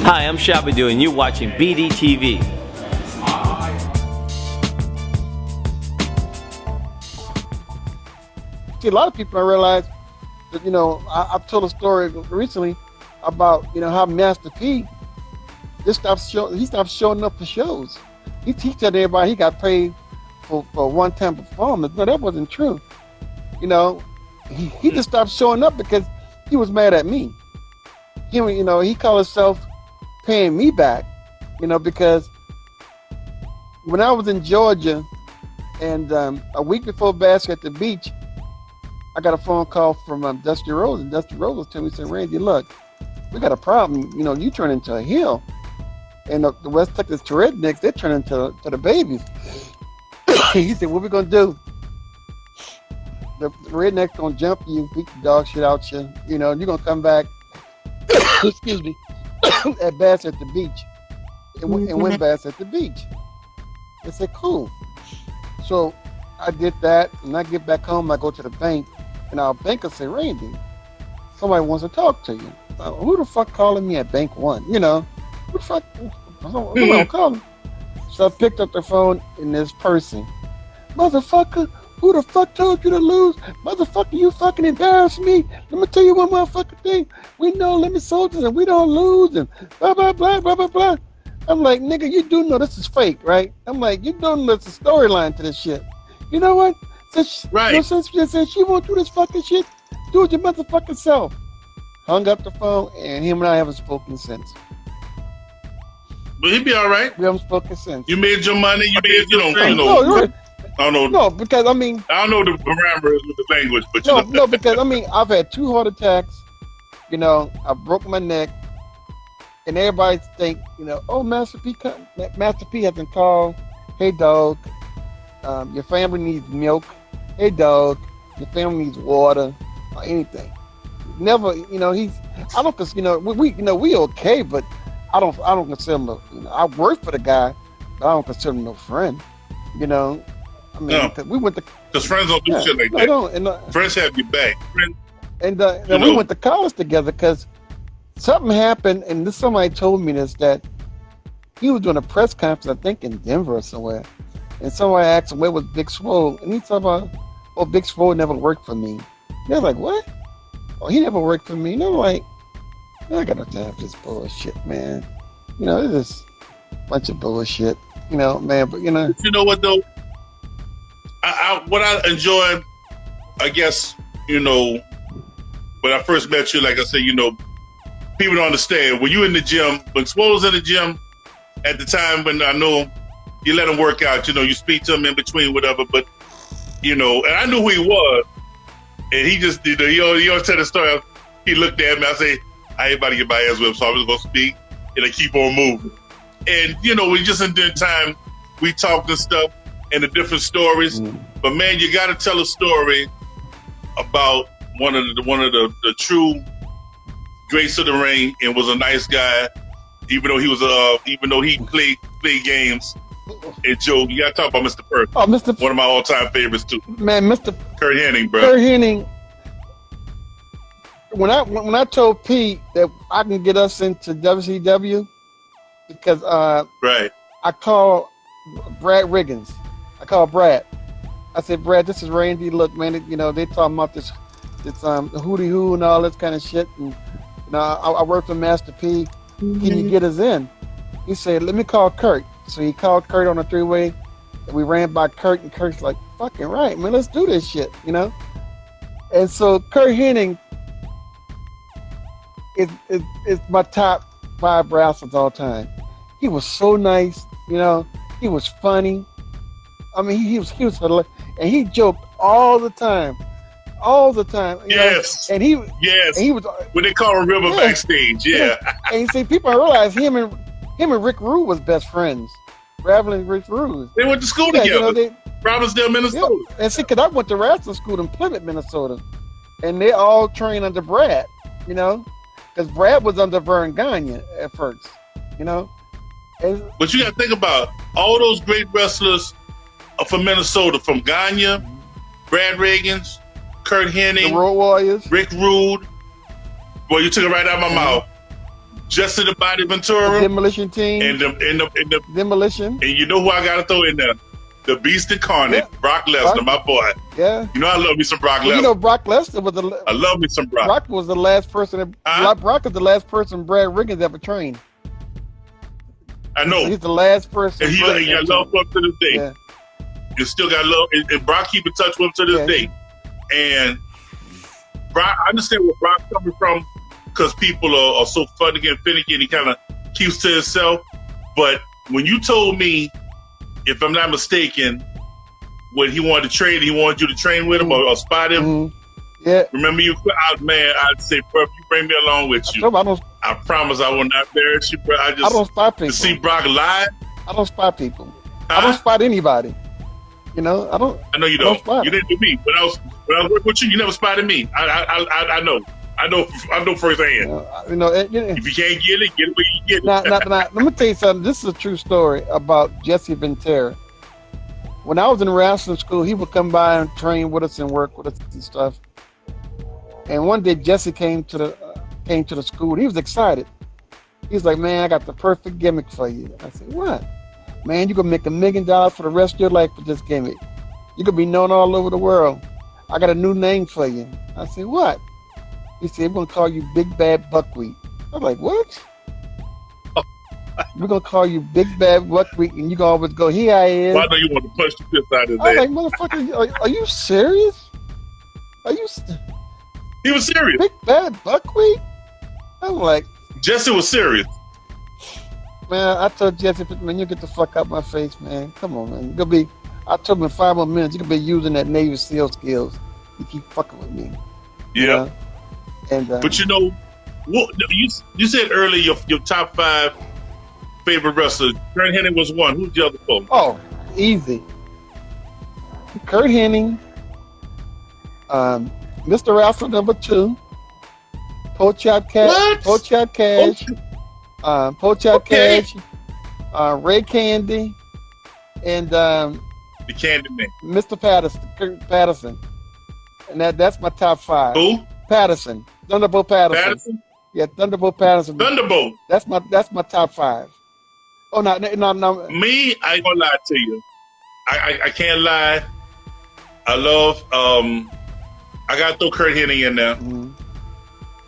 Hi, I'm Shabadoo, and you're watching BDTV. See, a lot of people don't realize that, I've told a story recently about, how Master P, he stopped showing up for shows. He told everybody he got paid for one-time performance. No, that wasn't true. He just stopped showing up because he was mad at me. He called himself paying me back, because when I was in Georgia and a week before Basket at the beach, I got a phone call from Dusty Rose, and Dusty Rose was telling me, he said, Randy, look, we got a problem. You turn into a hill. And the West Texas rednecks, they turn into the babies. He said, what we going to do? The redneck's going to jump you, beat the dog shit out you. You're going to come back, excuse me, at Bass at the beach. And win Bass at the beach. I said, cool. So I did that, and I get back home, I go to the bank, and our banker say, Randy, somebody wants to talk to you. Who the fuck calling me at Bank One? Who the fuck? I'm calling. So I picked up the phone, and this person, motherfucker, who the fuck told you to lose? Motherfucker, you fucking embarrassed me. Let me tell you one motherfucking thing. We know limit soldiers, and we don't lose, and blah, blah, blah, blah, blah, blah. I'm like, nigga, you do know this is fake, right? I'm like, you don't know there's a storyline to this shit. You know what? Since she won't do this fucking shit, do it your motherfucking self. Hung up the phone, and him and I haven't spoken since. But he'd be all right. We haven't spoken since. You made your money. You made, I don't know. No, because I don't know the parameters with the language, but no, because I've had 2 heart attacks. I broke my neck, and everybody think, oh, Master P hasn't called. Hey, dog, your family needs milk. Hey, dog, your family needs water or anything. Never, I don't consider, we okay, but I don't consider him I work for the guy, but I don't consider him no friend. No. We went to, because friends don't do shit like that. And, friends have your back. And we went to college together because something happened, and somebody told me that he was doing a press conference, I think in Denver or somewhere, and somebody asked him where was Big Swole, and he talked about, oh, Big Swole never worked for me. And I was like, what? Oh, he never worked for me. And I'm like, I got no time for this bullshit, man. It's just a bunch of bullshit, man. But you know what though? What I enjoyed, I guess, when I first met you, like I said, people don't understand. When you in the gym, when Swole's in the gym, at the time when I know you let him work out, you speak to him in between, whatever. But and I knew who he was, and he just he always tell the story. He looked at me, I say, I ain't about to get my ass whipped, so I'm just gonna speak and I keep on moving. And we just in the time we talked and stuff and the different stories. But man, you got to tell a story about one of the true greats of the ring and was a nice guy, even though he played games. And Joe, you got to talk about Mr. Perk. Oh, Mr. One of my all-time favorites too. Man, Mr. Kurt Hennig, bro. Kurt Hennig. When I told Pete that I can get us into WCW, because right, I called Brad Riggins. I called Brad. I said, Brad, this is Randy. Look, man, they talking about this hootie hoo and all this kind of shit. And I work for Master P. Can you get us in? He said, let me call Kurt. So he called Kurt on a 3-way, and we ran by Kurt, and Kurt's like, fucking right, man, let's do this shit, And so Kurt Hennig is my top 5 wrestlers all time. He was so nice, he was funny. He was hilarious, and he joked all the time. Yes. And he was when they call him River backstage. Yeah. And you see, people realize him and Rick Rude was best friends. Raveling and Rick Rude. They went to school together. Provincedale, Minnesota. Yeah. And see, because I went to wrestling school in Plymouth, Minnesota, and they all trained under Brad. Because Brad was under Vern Gagne at first. But you got to think about all those great wrestlers from Minnesota, from Gagne, Brad Riggins, Kurt Hennig, the Road Warriors, Rick Rude. Boy, you took it right out of my mouth. Jesse the Body Ventura, Demolition Team, and the Demolition. And you know who I gotta throw in there? The Beast Incarnate, Brock Lesnar, my boy. Yeah. You know I love me some Brock Lesnar. You know Brock Lesnar was I love me some Brock. Brock was the last person. Brock is the last person Brad Riggins ever trained. I know. So he's the last person. And he got love for him to this day. Yeah. And still got love. And Brock keep in touch with him to this day. And Brock, I understand where Brock's coming from because people are so funny and finicky and he kind of keeps to himself. But when you told me, if I'm not mistaken, when he wanted to train, he wanted you to train with him or spot him. Yeah. Remember you out, man, I'd say, bro, you bring me along with you. I promise I will not embarrass you, bro. I don't spot people. To see Brock live. I don't spot people. I don't spot anybody. You know, I don't. I know you don't. You didn't do me. When I was working with you, you never spotted me. I know. I know firsthand. You know, if you can't get it where you get it. Now, let me tell you something. This is a true story about Jesse Ventura. When I was in wrestling school, he would come by and train with us and work with us and stuff. And one day, Jesse came to the school. He was excited. He was like, "Man, I got the perfect gimmick for you." I said, "What?" "Man, you're gonna make $1 million for the rest of your life with this gimmick. You're gonna be known all over the world. I got a new name for you." I said, "What?" He said, "We're gonna call you Big Bad Buckwheat." I was like, "What?" "We're gonna call you Big Bad Buckwheat, and you gonna always go, here I am." Well, I know you want to punch the piss out of his I was like, "Motherfucker, are you serious? He was serious. Big Bad Buckwheat?" I'm like, Jesse was serious. Man, I told Jesse, "Man, you get the fuck out my face, man. Come on, man. I told him in 5 more minutes, you could be using that Navy SEAL skills. You keep fucking with me." Yeah. You know? And, but you know, you said earlier your top 5 favorite wrestlers. Kurt Hennig was one. Who's the other 4? Oh, easy. Kurt Hennig, Mr. Alpha number 2, Pochop Cash, Ray Candy, and the Candy Man, Mr. Kurt Patterson, and that's my top 5. Who? Patterson, Thunderbolt Patterson. Patterson? Yeah, Thunderbolt Patterson. Thunderbolt. That's my top 5. Oh no. Me, I ain't gonna lie to you. I can't lie. I love. I gotta throw Kurt Hennig in there. Mm-hmm.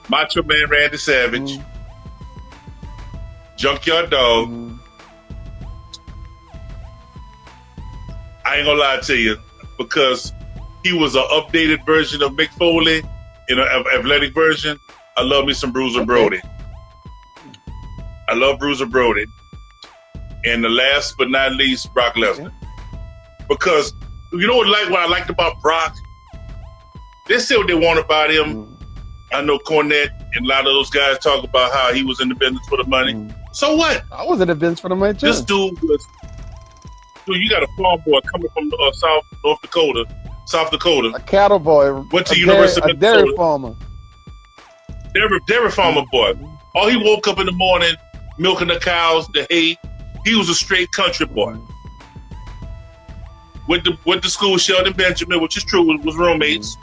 Macho Man Randy Savage. Junkyard Dog. I ain't gonna lie to you because he was an updated version of Mick Foley in an athletic version. I love me some Bruiser Brody. I love Bruiser Brody. And the last but not least, Brock Lesnar. Because you know what I liked about Brock? They say what they want about him. I know Cornette and a lot of those guys talk about how he was in the business for the money. So what? I was in the business for the money too. This dude, you got a farm boy coming from South Dakota. A cattle boy. Went to University of Minnesota. Dairy farmer. Dairy farmer boy. All he woke up in the morning, milking the cows, the hay. He was a straight country boy. Went to school with Sheldon Benjamin, which is true, was roommates.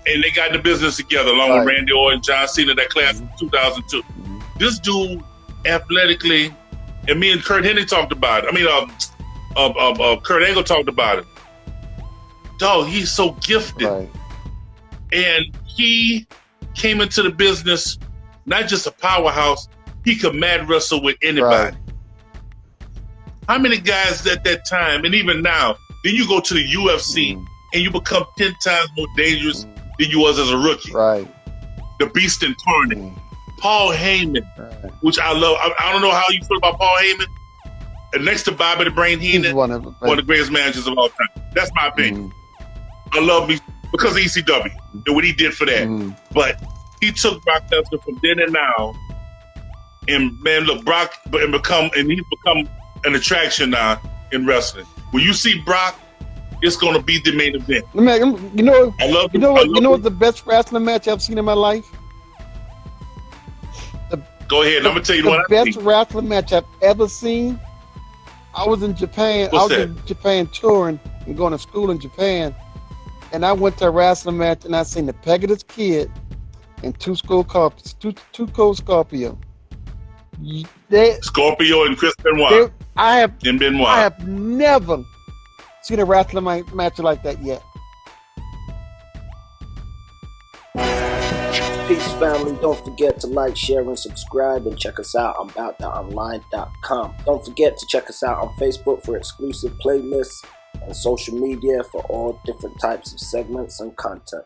And they got in the business together, along with Randy Orton, John Cena, that class of 2002. This dude, athletically, and me and Kurt Hennig talked about it. Kurt Angle talked about it. Dog, he's so gifted. Right. And he came into the business, not just a powerhouse, he could mad wrestle with anybody. Right. How many guys at that time, and even now, then you go to the UFC and you become 10 times more dangerous than you was as a rookie. Right. The Beast Incarnate. Paul Heyman, which I love. I don't know how you feel about Paul Heyman. And next to Bobby the Brain Heenan, one of the greatest managers of all time. That's my opinion. I love me because of ECW and what he did for that. But he took Brock Lesnar from then and now, and man, look, he's become an attraction now in wrestling. When you see Brock, it's going to be the main event. You know what's the best wrestling match I've seen in my life? Go ahead. I'm going to tell you what the best wrestling match I've ever seen. I was in Japan. In Japan touring and going to school in Japan. And I went to a wrestling match and I seen the Pegasus Kid and two Cold Scorpio. They, Scorpio and Chris Benoit. I Benoit. have never seen a wrestling match like that yet. Peace, family. Don't forget to like, share, and subscribe, and check us out on AboutThatOnline.com. Don't forget to check us out on Facebook for exclusive playlists and social media for all different types of segments and content.